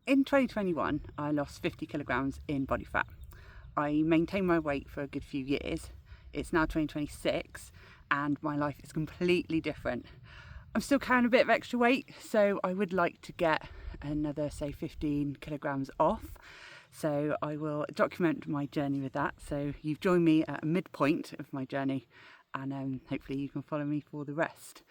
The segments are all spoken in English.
In 2021, I lost 50 kilograms in body fat. I maintained my weight for a good few years. It's now 2026 and my life is completely different. I'm still carrying a bit of extra weight, so I would like to get another, say, 15 kilograms off. So I will document my journey with that. So you've joined me at a midpoint of my journey, and hopefully you can follow me for the rest.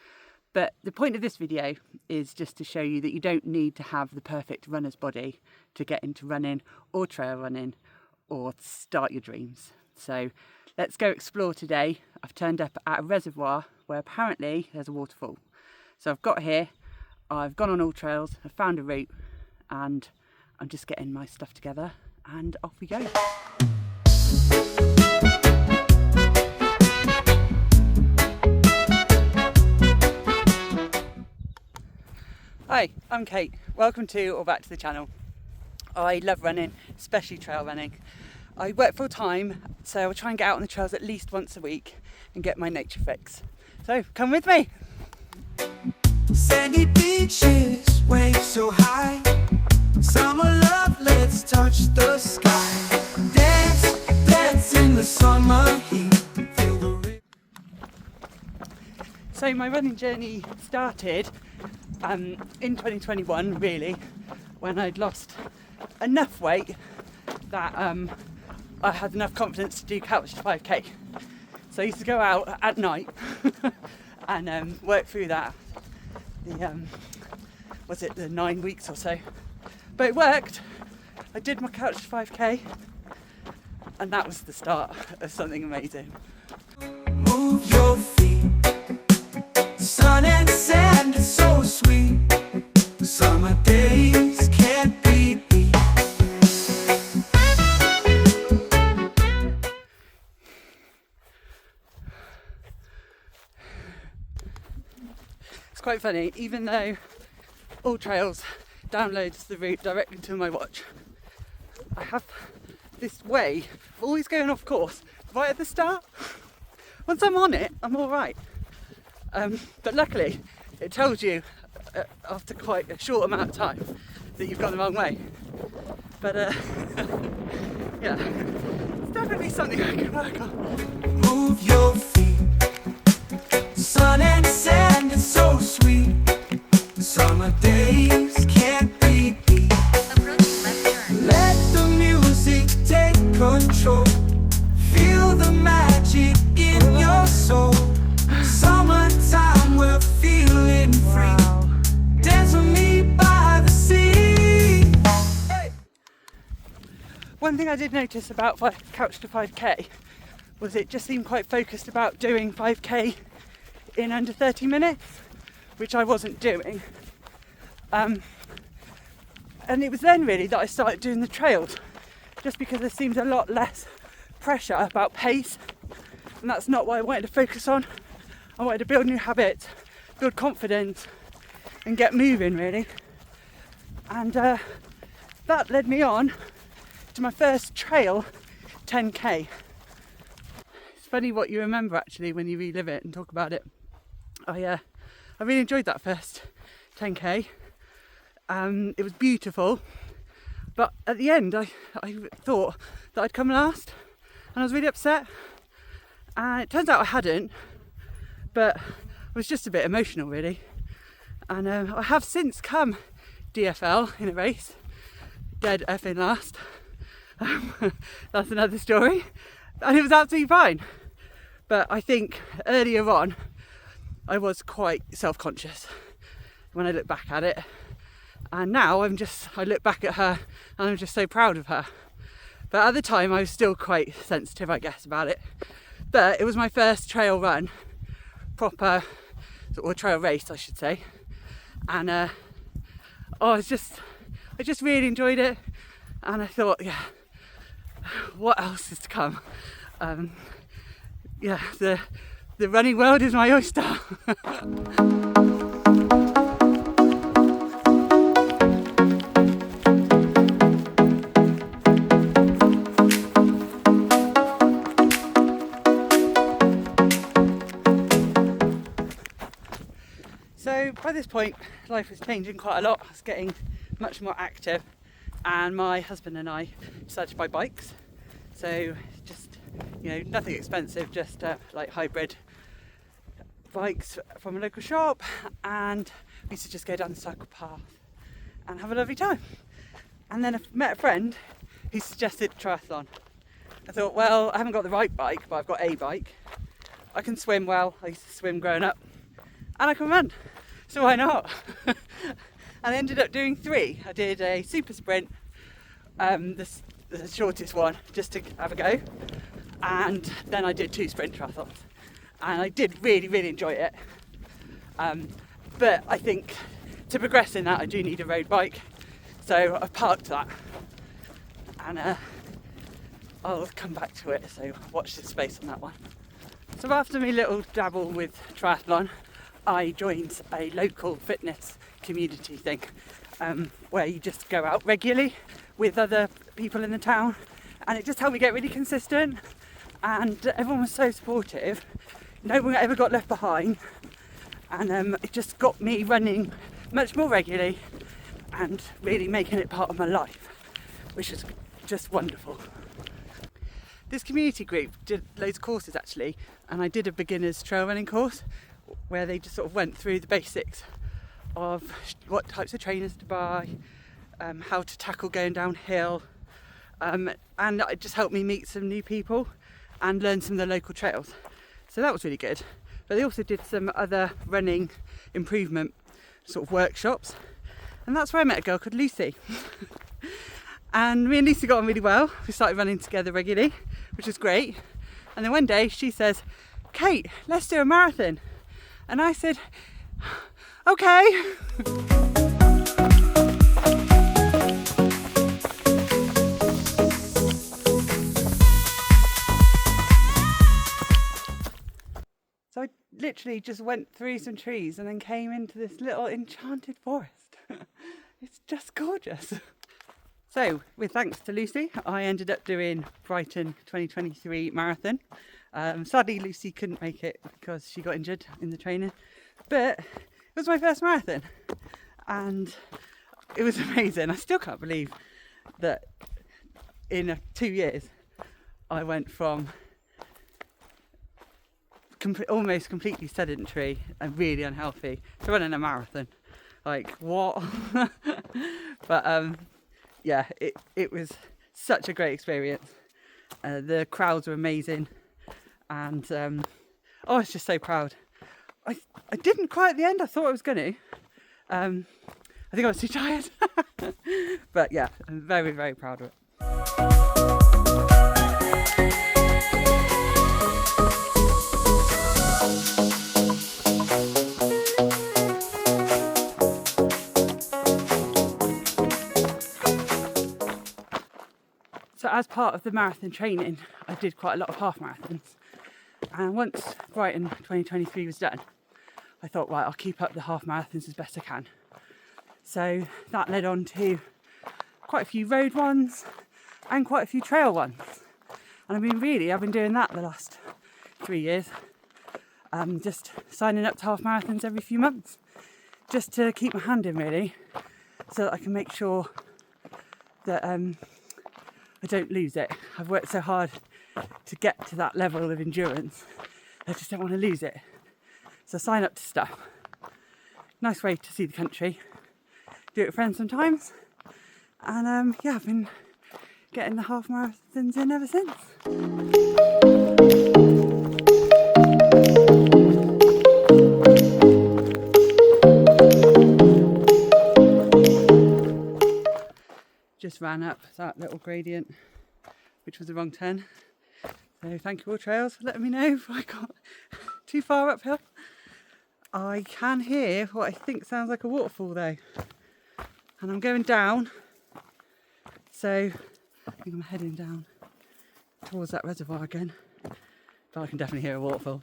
But the point of this video is just to show you that you don't need to have the perfect runner's body to get into running or trail running or start your dreams. So let's go explore today. I've turned up at a reservoir where apparently there's a waterfall. So I've got here, I've gone on all trails, I've found a route, and I'm just getting my stuff together and off we go. Hi, I'm Kate. Welcome to or back to the channel. I love running, especially trail running. I work full time, so I try and get out on the trails at least once a week and get my nature fix. So come with me. Sandy beaches, waves so high. Summer love, let's touch the sky. Dance, dance in the summer heat. Feel the rhythm. So my running journey started in 2021, really, when I'd lost enough weight that I had enough confidence to do Couch to 5k. So I used to go out at night and work through that. The 9 weeks or so, but it worked. I did my Couch to 5k, and that was the start of something amazing. Move your feet. Sun and sand is so sweet. Summer days can't be beat. It's quite funny, even though All Trails downloads the route directly to my watch, I have this way of always going off course right at the start. Once I'm on it, I'm all right. But luckily, it tells you after quite a short amount of time that you've gone the wrong way. But yeah, it's definitely something I can work on. Move your feet. Sun and sand is so sweet. Summer days can't be beat. Let the music take control. Feel the magic in your soul. Summertime, we're feeling free. Dance with me by the sea. Hey. One thing I did notice about Couch to 5k was it just seemed quite focused about doing 5k in under 30 minutes, which I wasn't doing. And it was then really that I started doing the trails, just because there seemed a lot less pressure about pace, and that's not what I wanted to focus on. I wanted to build new habits, build confidence, and get moving really. And that led me on to my first trail 10k. It's funny what you remember actually when you relive it and talk about it. I really enjoyed that first 10k. It was beautiful, but at the end I thought that I'd come last, and I was really upset. And it turns out I hadn't, but I was just a bit emotional really. And I have since come DFL in a race, dead effing last. That's another story, and it was absolutely fine. But I think earlier on I was quite self-conscious when I look back at it, and now I look back at her and I'm just so proud of her. But at the time I was still quite sensitive, I guess, about it. But it was my first trail run, proper, or trail race I should say, and I just really enjoyed it, and I thought, yeah, what else is to come? Yeah, the running world is my oyster. So by this point, life was changing quite a lot. I was getting much more active, and my husband and I decided to buy bikes. So just, nothing expensive, just like hybrid bikes from a local shop, and we used to just go down the cycle path and have a lovely time. And then I met a friend who suggested triathlon. I thought, well, I haven't got the right bike, but I've got a bike. I can swim well, I used to swim growing up, and I can run, so why not? And I ended up doing 3. I did a super sprint, the shortest one, just to have a go, and then I did 2 sprint triathlons, and I did really, really enjoy it. But I think to progress in that, I do need a road bike, so I've parked that, and I'll come back to it, so watch this space on that one. So after my little dabble with triathlon, I joined a local fitness community thing, where you just go out regularly with other people in the town, and it just helped me get really consistent, and everyone was so supportive. No one ever got left behind, and it just got me running much more regularly and really making it part of my life, which is just wonderful. This community group did loads of courses actually, and I did a beginner's trail running course where they just sort of went through the basics of what types of trainers to buy, how to tackle going downhill, and it just helped me meet some new people and learn some of the local trails. So that was really good. But they also did some other running improvement sort of workshops, and that's where I met a girl called Lucy. And me and Lucy got on really well. We started running together regularly, which was great. And then one day she says, "Kate, let's do a marathon." And I said, "Okay." So I literally just went through some trees and then came into this little enchanted forest. It's just gorgeous. So, with thanks to Lucy, I ended up doing Brighton 2023 marathon. Sadly, Lucy couldn't make it because she got injured in the training, but it was my first marathon, and it was amazing. I still can't believe that in 2 years I went from almost completely sedentary and really unhealthy to running a marathon. Like, what? But yeah, it was such a great experience. The crowds were amazing, and I was just so proud. I didn't cry at the end. I thought I was going to. I think I was too tired. But yeah, I'm very, very proud of it. So as part of the marathon training, I did quite a lot of half marathons. And once Brighton 2023 was done, I thought, right, I'll keep up the half marathons as best I can. So that led on to quite a few road ones and quite a few trail ones. And I've been doing that the last 3 years. Just signing up to half marathons every few months, just to keep my hand in really, so that I can make sure that I don't lose it. I've worked so hard to get to that level of endurance. I just don't want to lose it. So sign up to stuff. Nice way to see the country. Do it with friends sometimes. And yeah, I've been getting the half marathons in ever since. Just ran up that little gradient, which was the wrong turn. So thank you All Trails for letting me know if I got too far uphill. I can hear what I think sounds like a waterfall though. And I'm going down. So I think I'm heading down towards that reservoir again. But I can definitely hear a waterfall.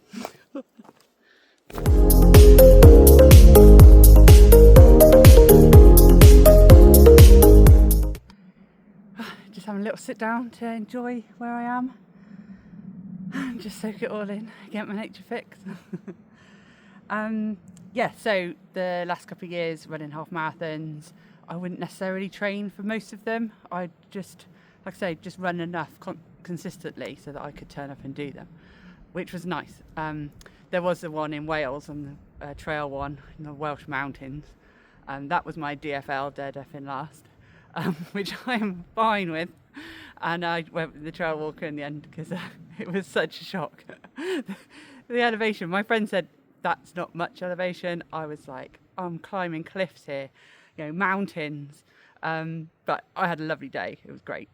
Just having a little sit down to enjoy where I am. Just soak it all in, get my nature fix. Yeah, so the last couple of years running half marathons, I wouldn't necessarily train for most of them. I just, like I say, just run enough consistently so that I could turn up and do them, which was nice. There was the one in Wales, on the trail one in the Welsh mountains. That was my DFL, Dare Deaf in Last, which I'm fine with. And I went with the trail walker in the end because it was such a shock. The elevation, my friend said, that's not much elevation. I was like, I'm climbing cliffs here, mountains. But I had a lovely day. It was great.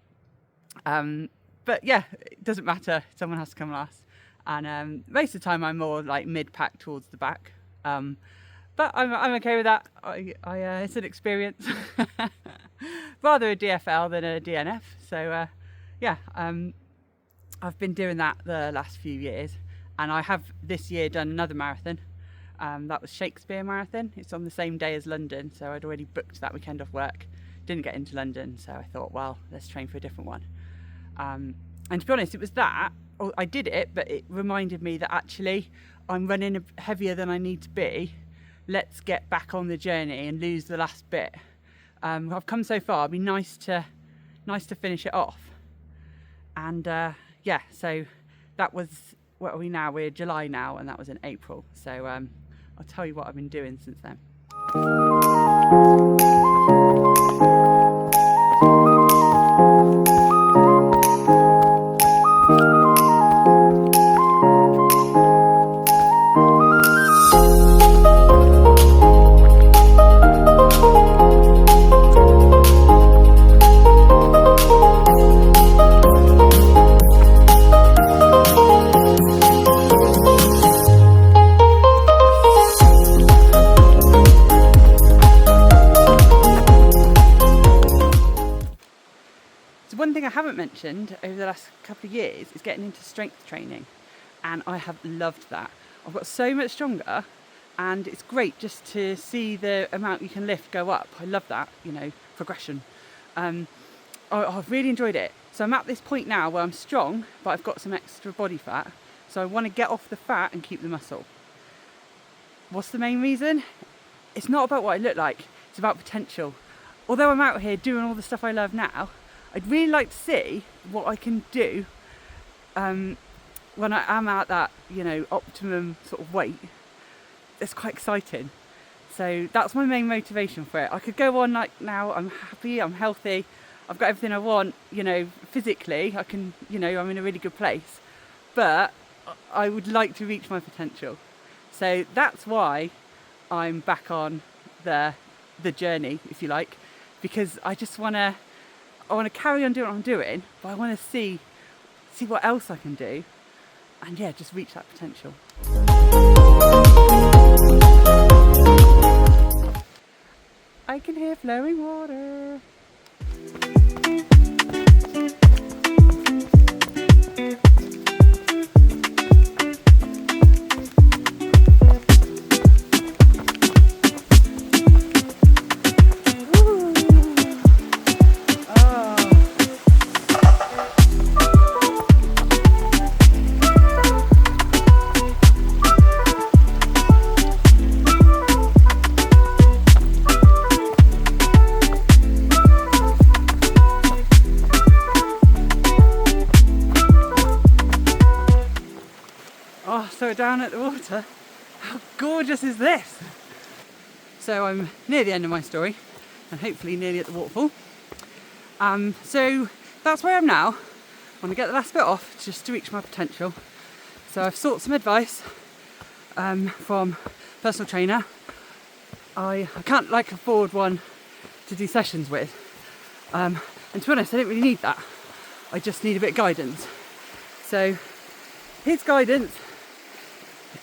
But yeah, it doesn't matter. Someone has to come last. And most of the time I'm more like mid-pack towards the back. But I'm okay with that. It's an experience. Rather a DFL than a DNF. So yeah, I've been doing that the last few years. And I have this year done another marathon. That was Shakespeare Marathon. It's on the same day as London. So I'd already booked that weekend off work. Didn't get into London. So I thought, well, let's train for a different one. And to be honest, it was that. I did it, but it reminded me that actually I'm running heavier than I need to be. Let's get back on the journey and lose the last bit. I've come so far. It'd be nice to finish it off. And yeah, so that was, what are we now? We're July now, and that was in April. So I'll tell you what I've been doing since then. One thing I haven't mentioned over the last couple of years is getting into strength training, and I have loved that. I've got so much stronger, and it's great just to see the amount you can lift go up. I love that, progression. I've really enjoyed it. So I'm at this point now where I'm strong, but I've got some extra body fat, so I want to get off the fat and keep the muscle. What's the main reason? It's not about what I look like, it's about potential. Although I'm out here doing all the stuff I love now, I'd really like to see what I can do when I am at that, optimum sort of weight. It's quite exciting. So that's my main motivation for it. I could go on like now, I'm happy, I'm healthy, I've got everything I want, physically, I can, I'm in a really good place. But I would like to reach my potential. So that's why I'm back on the journey, if you like, because I just want to carry on doing what I'm doing, but I want to see what else I can do, and yeah, just reach that potential. I can hear flowing water. So we're down at the water. How gorgeous is this? So I'm near the end of my story, and hopefully nearly at the waterfall. So that's where I am now. I want to get the last bit off just to reach my potential. So I've sought some advice from a personal trainer. I can't afford one to do sessions with. And to be honest, I don't really need that. I just need a bit of guidance. So his guidance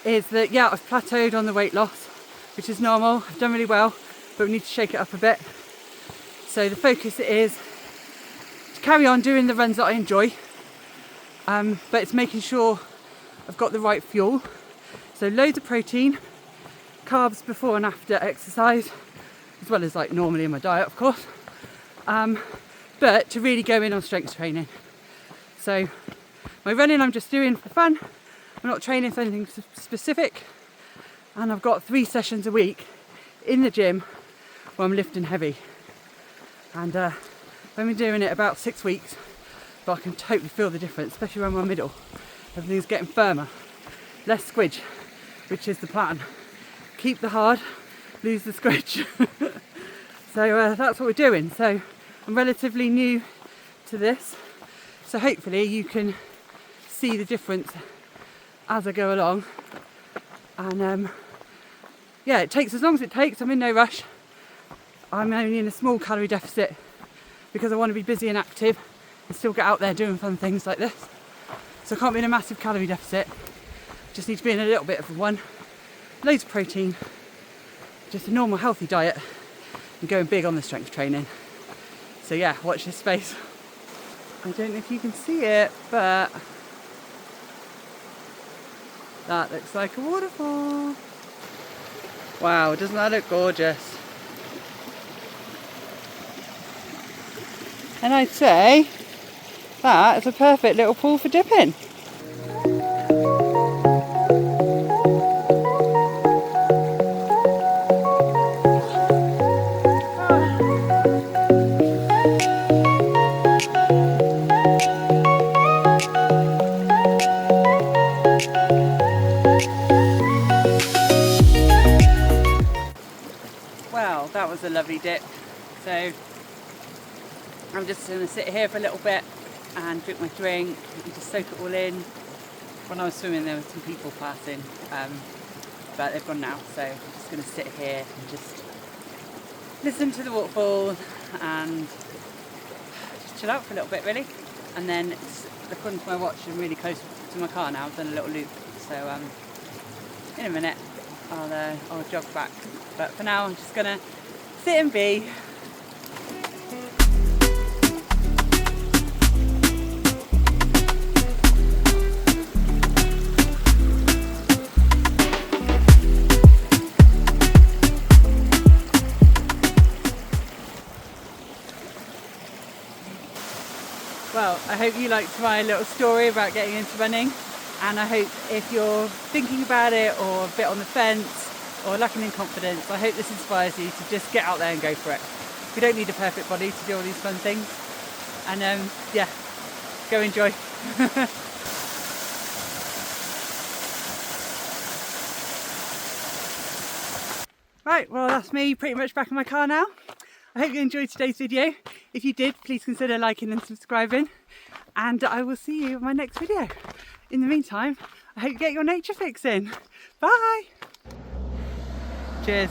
is that, yeah, I've plateaued on the weight loss, which is normal. I've done really well, but we need to shake it up a bit. So the focus is to carry on doing the runs that I enjoy, but it's making sure I've got the right fuel. So loads of protein, carbs before and after exercise, as well as normally in my diet, of course. But to really go in on strength training. So my running I'm just doing for fun. I'm not training for anything specific, and I've got 3 sessions a week in the gym where I'm lifting heavy. And I've been doing it about 6 weeks, but I can totally feel the difference, especially around my middle. Everything's getting firmer, less squidge, which is the plan. Keep the hard, lose the squidge. So that's what we're doing. So I'm relatively new to this, so hopefully you can see the difference as I go along. And yeah, it takes as long as it takes. I'm in no rush. I'm only in a small calorie deficit because I want to be busy and active and still get out there doing fun things like this. So I can't be in a massive calorie deficit. Just need to be in a little bit of one. Loads of protein, just a normal healthy diet, and going big on the strength training. So yeah, watch this space. I don't know if you can see it, but that looks like a waterfall. Wow, doesn't that look gorgeous? And I'd say that is a perfect little pool for dipping. Well, that was a lovely dip. So I'm just going to sit here for a little bit and drink my drink and just soak it all in. When I was swimming there were some people passing, but they've gone now, so I'm just going to sit here and just listen to the waterfall and just chill out for a little bit really. And then according to my watch, I'm really close to my car now. I've done a little loop, so in a minute I'll jog back. But for now I'm just going to sit and be. Well, I hope you liked my little story about getting into running, and I hope if you're thinking about it or a bit on the fence or lacking in confidence, I hope this inspires you to just get out there and go for it. We don't need a perfect body to do all these fun things, and yeah, go enjoy. Right, well that's me pretty much back in my car now. I hope you enjoyed today's video. If you did, please consider liking and subscribing, and I will see you in my next video. In the meantime, I hope you get your nature fix in. Bye! Cheers.